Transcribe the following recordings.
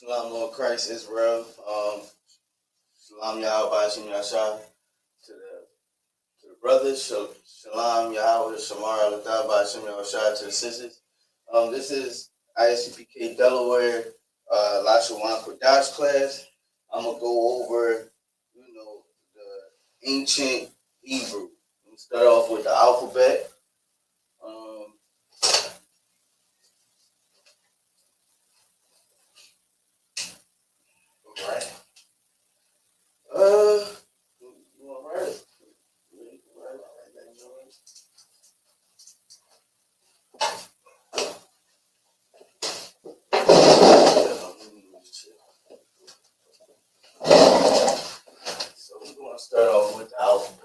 Shalom, Lord Christ, Israel. Shalom, Yahweh, Shem Yashah. To the brothers, Shalom, Yahweh, Shamar, Aladabah, Shem Yashah. To the sisters. This is ISCPK Delaware, Lashawan Qadash class. I'm going to go over, the ancient Hebrew. I'm going to start off with the alphabet. All right. You want to write it? So we're going to start off with the alphabet.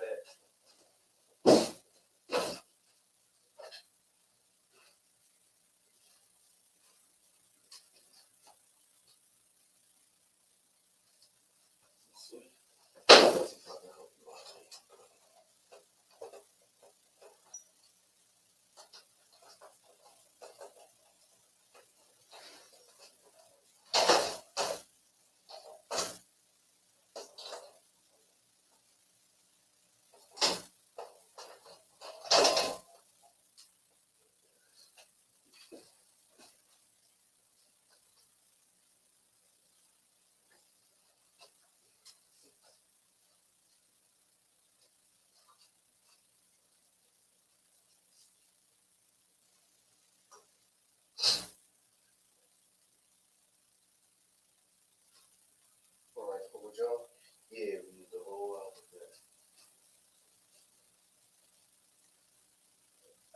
All right, for y'all? Yeah, we need the whole alphabet.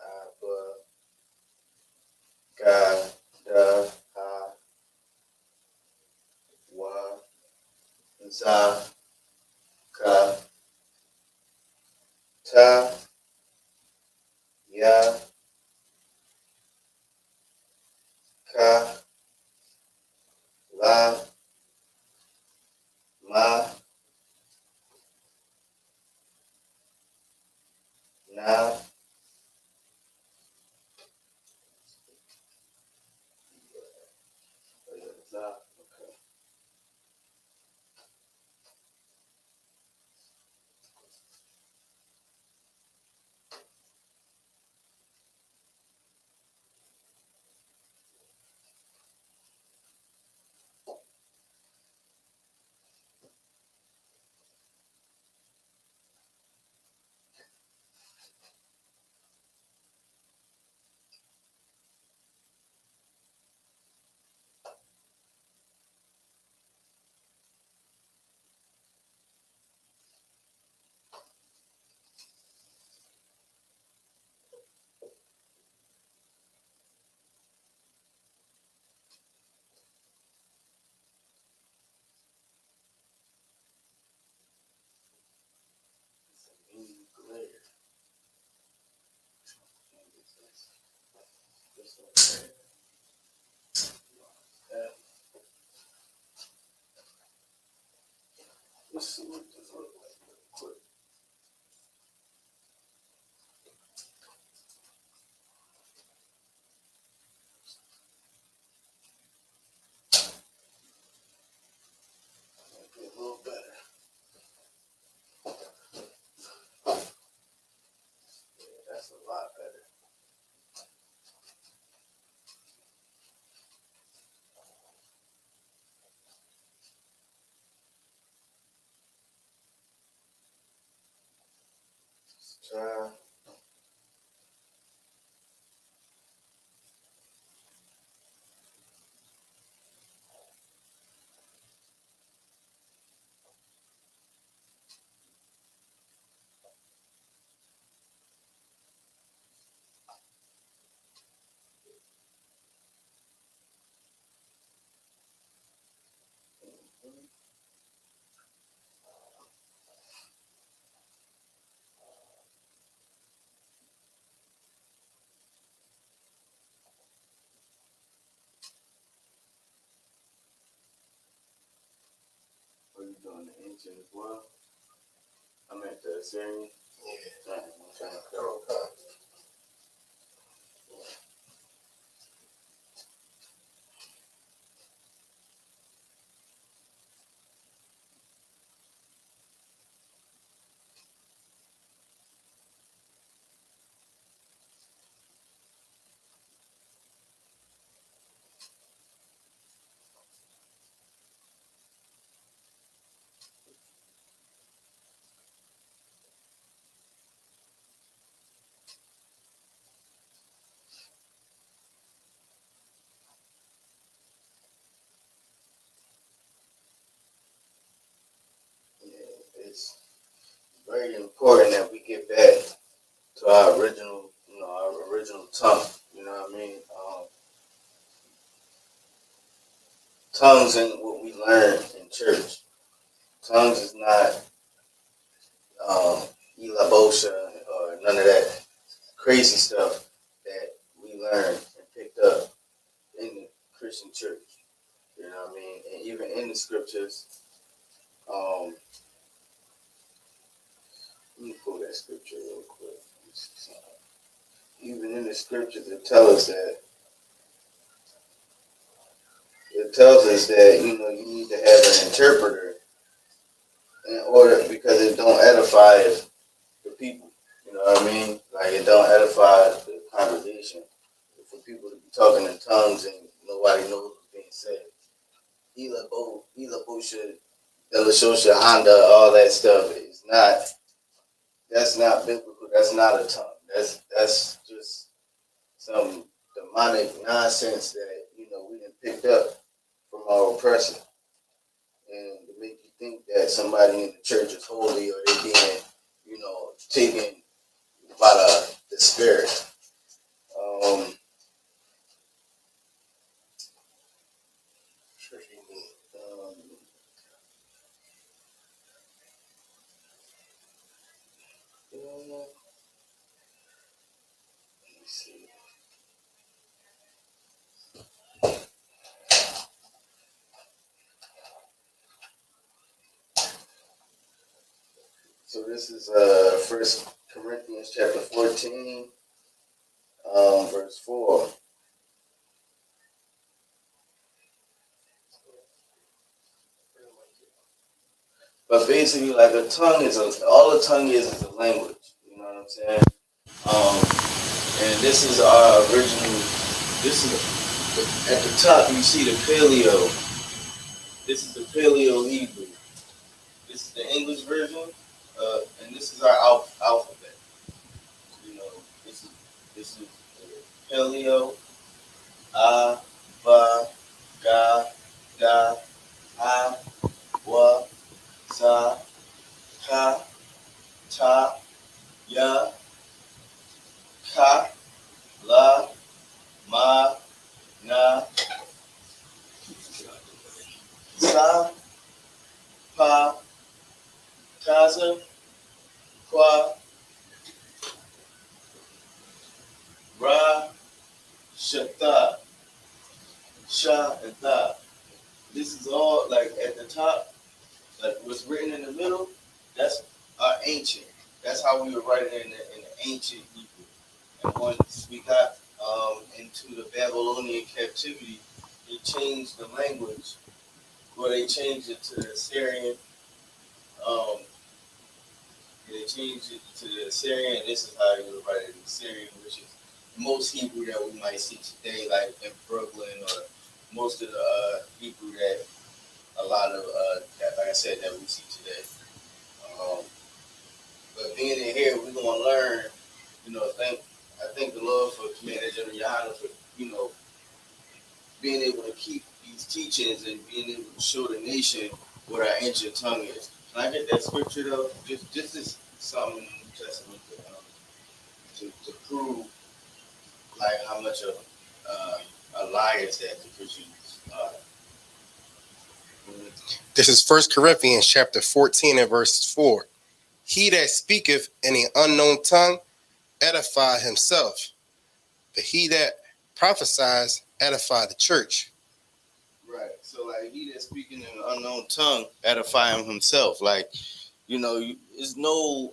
Abba, Ga, Da, Ha, Wa, Za, Ka, Ta, Ya, Ka, La, Ma, Na, Za. Okay. Let's see what this looks like real quick. Maybe a little better. Yeah, that's a lot better. Let's try. Are you doing the ancient as well? I meant the Assyrian. Yeah. Okay. very important that we get back to our original tongue. You know what I mean? Tongues ain't what we learn in church. Tongues is not elabosha or none of that crazy stuff that we learned and picked up in the Christian church. You know what I mean? And even in the scriptures, let me pull that scripture real quick. Even in the scriptures, it tells us that you need to have an interpreter in order, because it don't edify the people. You know what I mean? Like, it don't edify the congregation for people to be talking in tongues and nobody knows what's being said. Elabosha, Elashosha, Honda, all that stuff is not. That's not biblical. That's not a tongue. That's just some demonic nonsense that we done picked up from our oppressor, and to make you think that somebody in the church is holy or they being taken by the spirit. Let me see. So this is First Corinthians chapter 14, verse 4. But basically, like, a tongue all a tongue is a language. You know what I'm saying? And this is our original. This is at the top. You see the Paleo. This is the Paleo Hebrew. This is the English version, and this is our alphabet. This is the Paleo. A, Ba, Ga, Da, Ha, Wa, Sa, Ka, Ta, Ya, Ka, La, Ma, Na, Sa, Pa, Kaza, Kwa, Ra, Shata, Sha, and Tha. This is all, like, at the top, like what's written in the middle. That's our ancient. That's how we were writing in the ancient Hebrew. And once we got into the Babylonian captivity, they changed the language, or they changed it to the Assyrian. They changed it to the Assyrian, and this is how they would write it in Assyrian, which is most Hebrew that we might see today, like in Brooklyn, or most of the Hebrew that a lot of, like I said, that we see today. But being in here, we're gonna learn. I thank the Lord for Commander General Yohana for being able to keep these teachings and being able to show the nation what our ancient tongue is. Can I get that scripture though? Just as something in the New Testament to prove like how much of a lie is that the Christians are. This is 1 Corinthians chapter 14 and verse 4. He that speaketh in an unknown tongue edify himself, but he that prophesies edify the church. Right. So, like, he that speaking in an unknown tongue edify himself. Like, there's no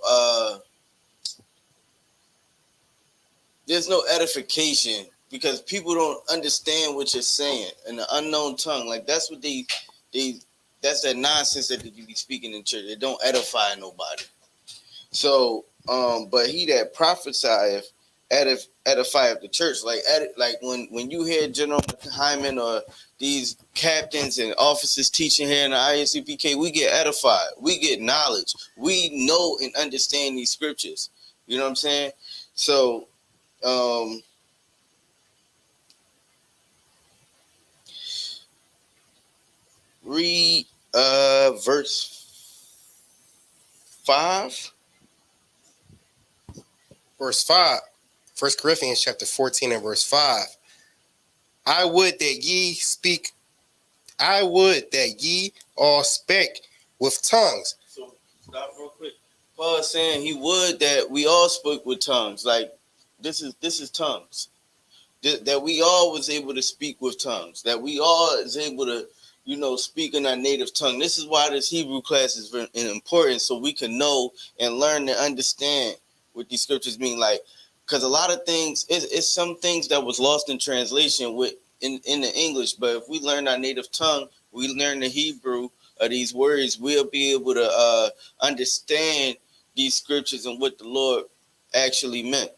edification because people don't understand what you're saying in the unknown tongue. Like, that's what that's that nonsense that you be speaking in church. It don't edify nobody. So, but he that prophesieth edifieth the church. Like when you hear General Hyman or these captains and officers teaching here in the ISCPK, we get edified. We get knowledge. We know and understand these scriptures. You know what I'm saying? So, read verse 5. verse 5. 1 Corinthians chapter 14 and verse 5. I would that ye all spake with tongues. So stop real quick. Paul is saying he would that we all spoke with tongues. Like this is tongues. That we all was able to speak with tongues. That we all is able to, speak in our native tongue. This is why this Hebrew class is very important, so we can know and learn and understand what these scriptures mean. Like, because a lot of things, it's some things that was lost in translation in the English. But if we learn our native tongue, we learn the Hebrew of these words, we'll be able to understand these scriptures and what the Lord actually meant.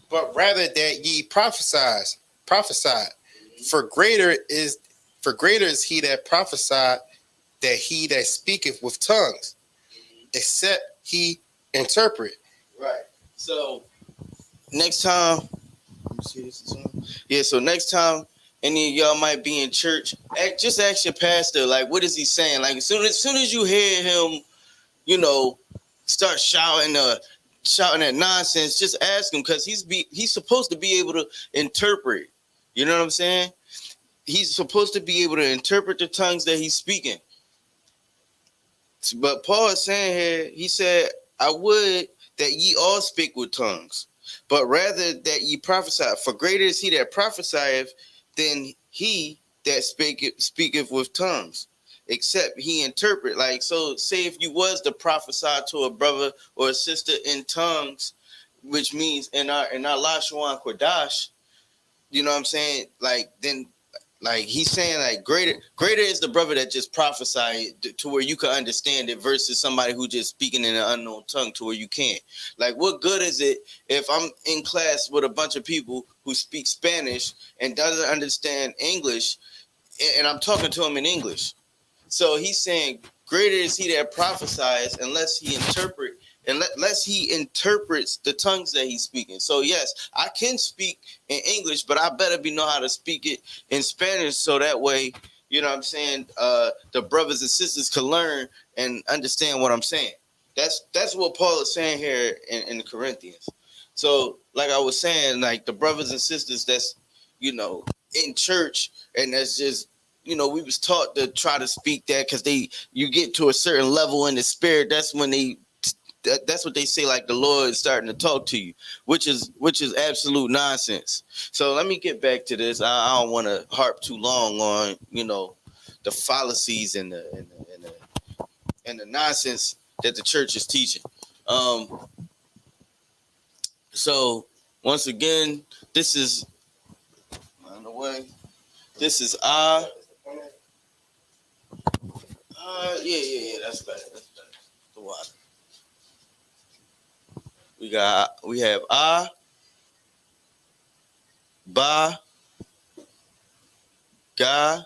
But rather that ye prophesied. For greater is he that prophesied than he that speaketh with tongues, except he interpret. Right. So next time, so next time any of y'all might be in church, just ask your pastor, like, what is he saying? Like, as soon as you hear him, start shouting that nonsense, just ask him, because he's supposed to be able to interpret. You know what I'm saying? He's supposed to be able to interpret the tongues that he's speaking. But Paul is saying here, he said, I would that ye all speak with tongues, but rather that ye prophesy. For greater is he that prophesieth than he that speaketh with tongues, except he interpret. Like, so say if you was to prophesy to a brother or a sister in tongues, which means in our Lashawan Qadash, you know what I'm saying? Like, then, like, he's saying, like, greater is the brother that just prophesied to where you can understand it versus somebody who just speaking in an unknown tongue to where you can't. Like, what good is it if I'm in class with a bunch of people who speak Spanish and doesn't understand English, and I'm talking to them in English? So he's saying, greater is he that prophesies unless he interprets the tongues that he's speaking. So yes, I can speak in English, but I better know how to speak it in Spanish, so that way, you know what I'm saying, the brothers and sisters can learn and understand what I'm saying. That's what Paul is saying here in the Corinthians. So like I was saying, like, the brothers and sisters that's, in church, and that's just, we was taught to try to speak that, because you get to a certain level in the spirit. That's when that's what they say, like, the Lord is starting to talk to you, which is absolute nonsense. So let me get back to this. I don't want to harp too long on, the fallacies and the nonsense that the church is teaching. So once again, this is on the way. This is yeah, that's better. The water. We have ba, ga,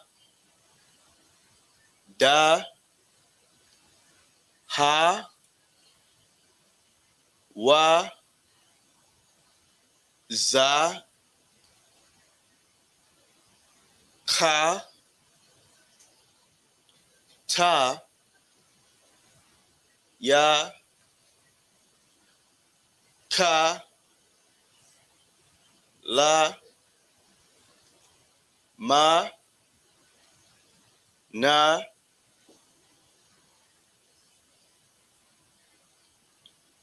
da, ha, wa, za, ka, ta, ya, ka, la, ma, na,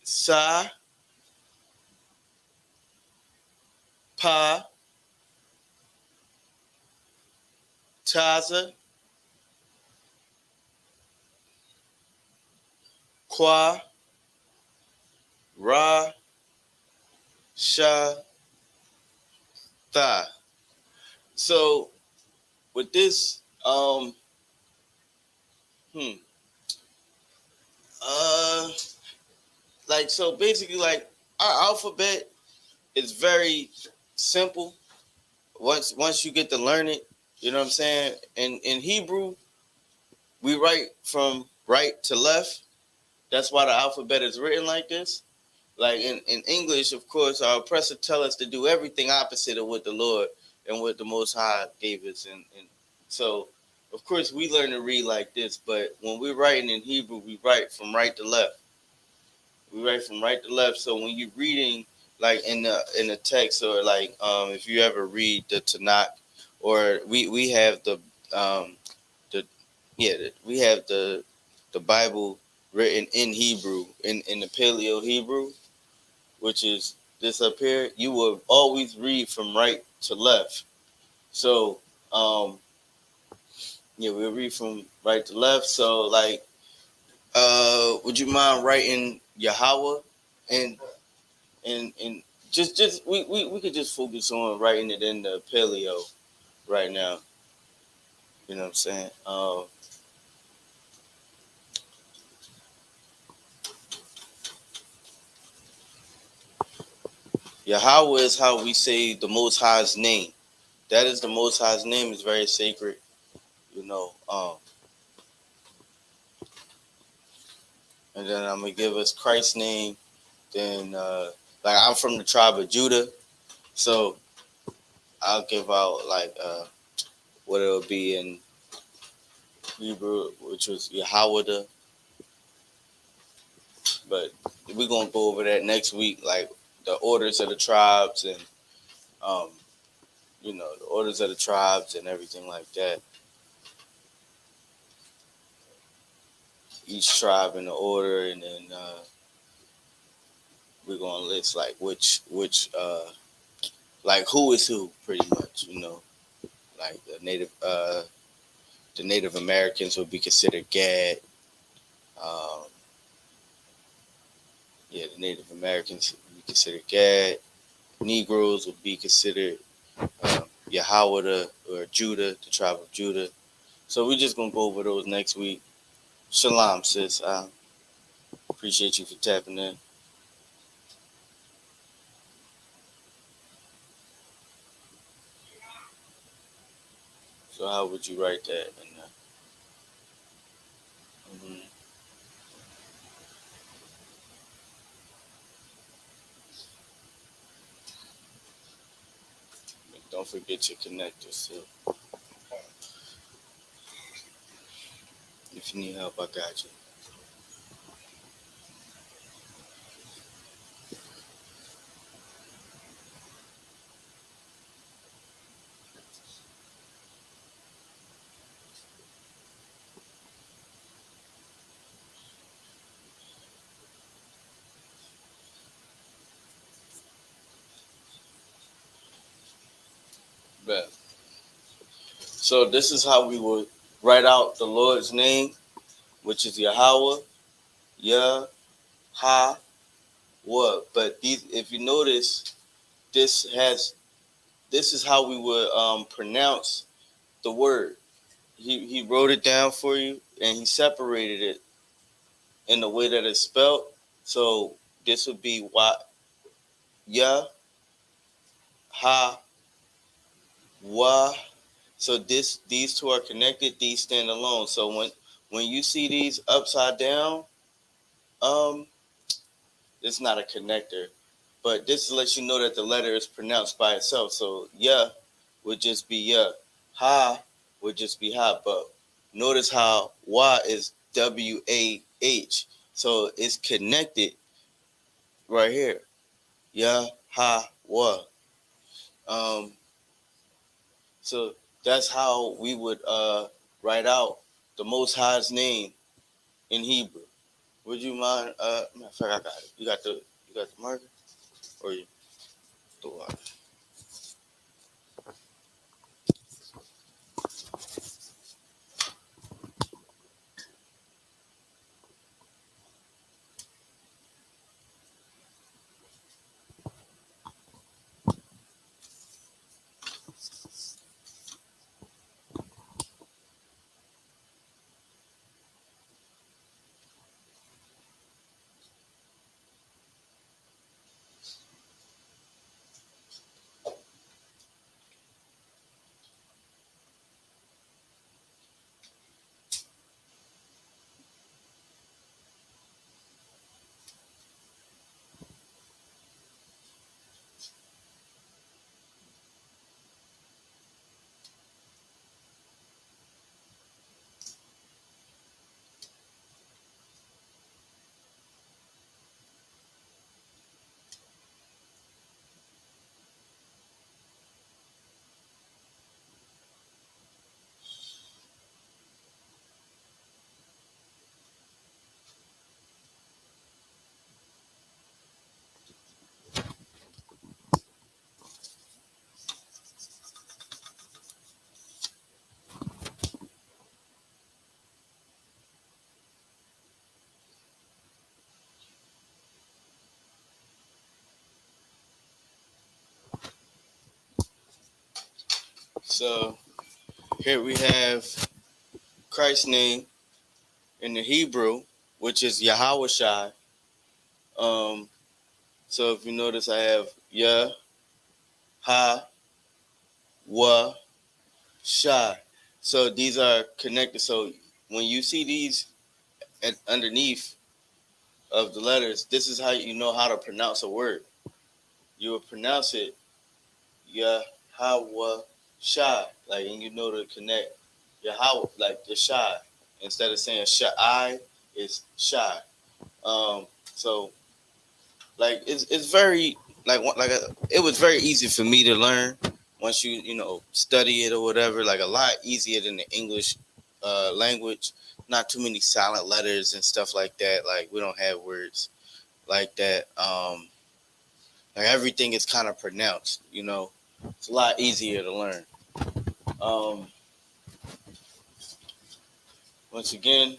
sa, pa, taza, qua, ra, sha, tha. So with this, like, so basically, like, our alphabet is very simple once you get to learn it. You know what I'm saying? And in Hebrew, we write from right to left. That's why the alphabet is written like this. Like in English, of course, our oppressor tell us to do everything opposite of what the Lord and what the Most High gave us. And so, of course, we learn to read like this. But when we're writing in Hebrew, we write from right to left. We write from right to left. So when you're reading, like in the text, or like if you ever read the Tanakh, or we have the we have the Bible written in Hebrew, in the Paleo Hebrew, which is this up here. You will always read from right to left. So we'll read from right to left. So like, would you mind writing Yahweh, and and just we could just focus on writing it in the Paleo right now. You know what I'm saying? Yahweh is how we say the Most High's name. That is the Most High's name. Is very sacred. You know. And then I'm gonna give us Christ's name. Then like I'm from the tribe of Judah, so I'll give out like what it'll be in Hebrew, which was Yahweh. But we're gonna go over that next week, like the orders of the tribes, and um, the orders of the tribes and everything like that. Each tribe in the order, and then we're gonna list like which like who is who, pretty much. Like the Native Americans would be considered Gad. Um, the Native Americans would be considered Gad. Negroes would be considered Yahweh or Judah, the tribe of Judah. So we're just gonna go over those next week. Shalom, sis. I appreciate you for tapping in. So how would you write that? Mm-hmm. Don't forget your connectors too. If you need help, I got you. Bet. So this is how we would write out the Lord's name, which is Yahweh, Yah, Ha, Wa. But these, if you notice, this has this is how we would pronounce the word. He wrote it down for you, and he separated it in the way that it's spelled. So this would be Yah, Ha, Wa. So these two are connected. These stand alone. So when you see these upside down, um, it's not a connector, but this lets you know that the letter is pronounced by itself. So Yah would just be Yah, Ha would just be Ha. But notice how Wa is WAH. So it's connected right here. Yah, Ha, Wa. Um, so that's how we would write out the Most High's name in Hebrew. Would you mind? Matter of fact, I got it. You got the marker, or you the water? So here we have Christ's name in the Hebrew, which is Yahweh Shai. So if you notice, I have Yah, Ha, Wa, Shai. So these are connected. So when you see these underneath of the letters, this is how you know how to pronounce a word. You will pronounce it Yahweh Shai, like, and you know to connect Yahweh, like the Shai, instead of saying Shai, it's Shai. So like it's very it was very easy for me to learn once you know study it or whatever. Like a lot easier than the English language. Not too many silent letters and stuff like that. Like we don't have words like that. Like everything is kind of pronounced. You know, it's a lot easier to learn. Um, Once again,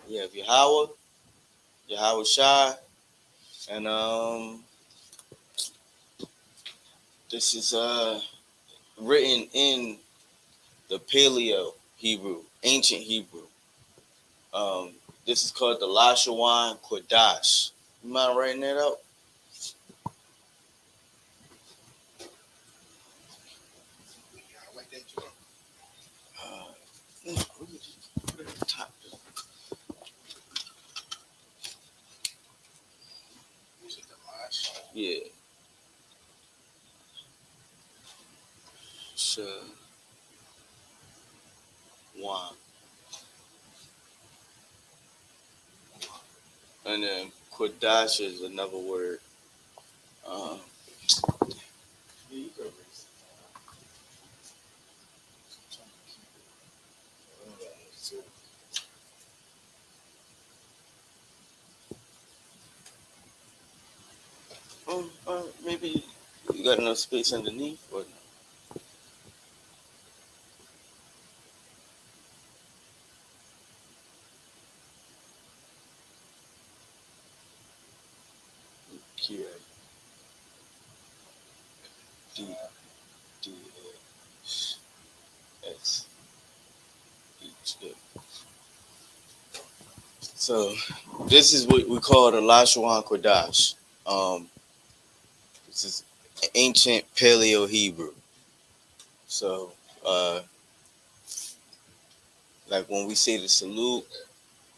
we have Yahweh Shai, and this is written in the Paleo Hebrew, ancient Hebrew. This is called the Lashawan Qadash. You mind writing that out? No, we can just put it at the top. Yeah. Shawan. And then Qadash is another word. Yeah, you can erase it. Maybe you got enough space underneath, or Q D D X H. So this is what we call the Lashawan Qadash. This is ancient Paleo Hebrew. So like when we say the salute,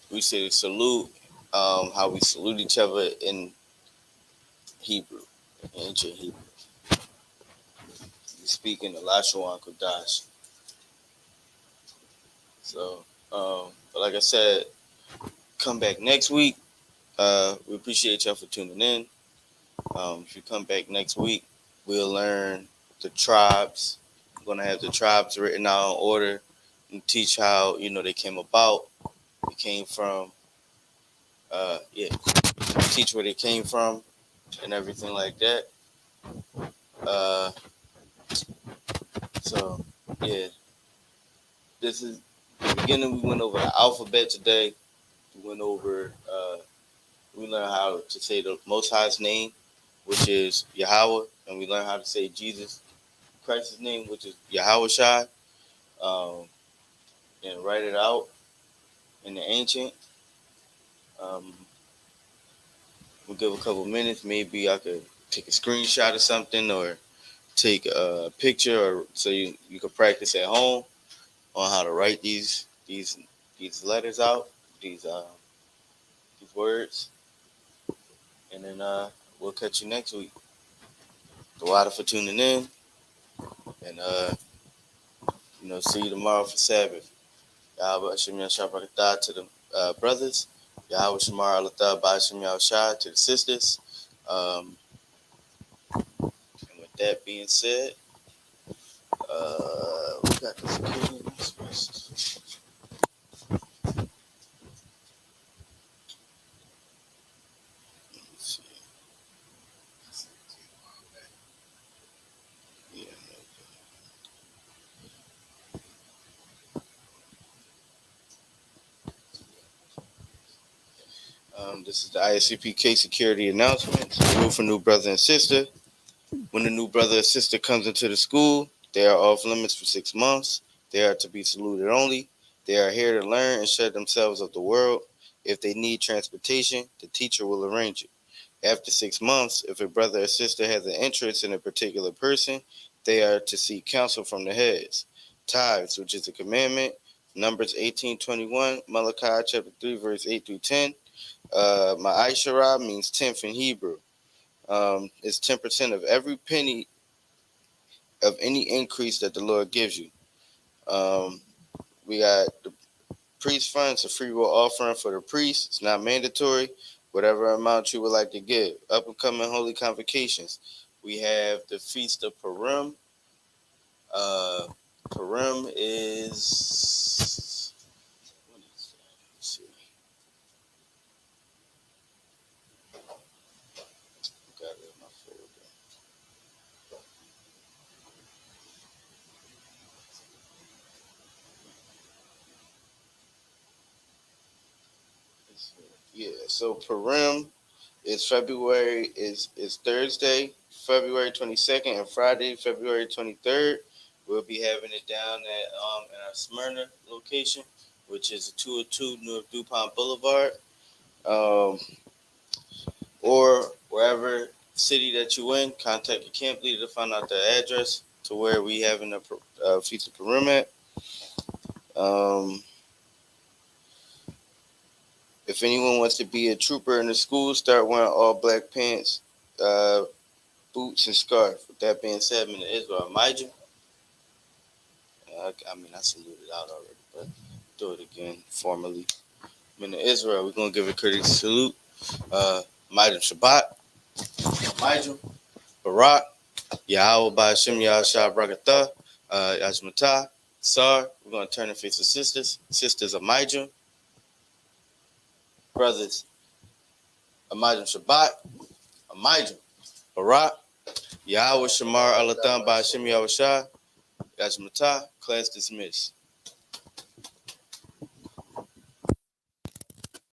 we say the salute, how we salute each other in Hebrew, ancient Hebrew. We speak in the Lashawan Qadash. So, but like I said, come back next week. We appreciate y'all for tuning in. If you come back next week, we'll learn the tribes. We're gonna have the tribes written out in order and teach how they came about. They came from, yeah, teach where they came from and everything like that. Uh, so yeah, this is the beginning. We went over the alphabet today. We went over. We learned how to say the Most High's name, which is Yahweh, and we learned how to say Jesus Christ's name, which is Yahweh Shai, and write it out in the ancient. Um, we'll give a couple minutes. Maybe I could take a screenshot or something, or take a picture, or so you can practice at home on how to write these letters out, these words, and then we'll catch you next week. The water for tuning in, and see you tomorrow for Sabbath. Yahweh Hashem Yashar Barakatah to the brothers. Yahweh Shamar Alatah Ba'ashem Yahushai to the sisters. And with that being said, we got the security announcements. Let's see. Yeah. This is the ISCPK security announcements. Rule for new brother and sister. When a new brother or sister comes into the school, They are off limits for 6 months. They are to be saluted only. They are here to learn and share themselves of the world. If they need transportation, the teacher will arrange it. After 6 months, if a brother or sister has an interest in a particular person, they are to seek counsel from the heads. Tithes, which is a commandment, Numbers 18:21, Malachi chapter 3, verse 8 through 10. Ma'asharah means tenth in Hebrew. It's 10% of every penny of any increase that the Lord gives you. We got the priest fund. It's a free will offering for the priest. It's not mandatory. Whatever amount you would like to give. Up and coming holy convocations. We have the Feast of Purim. Purim is, let's see. Got it in my folder. Yeah, so Purim is Thursday, February 22nd, and Friday, February 23rd. We'll be having it down at our Smyrna location, which is 202 North DuPont Boulevard, or wherever city that you in. Contact your camp leader to find out the address to where we having a Feast of Purim at. If anyone wants to be a trooper in the school, start wearing all black pants, boots, and scarf. With that being said, I'm in Israel. Major. I saluted out already, but do it again formally. I'm in Israel. We're going to give a courteous salute. Major Shabbat. Major. Barak. Yahweh Ba'ashem Yahshua Bragatha. Yashmatah. Sar. We're going to turn and face the sisters. Sisters of Major. Brothers. Amajim Shabbat. Amajim. Barak. Yahweh Shamar Alatham Ba'ashem Yahushua. Yashmatah. Class dismissed.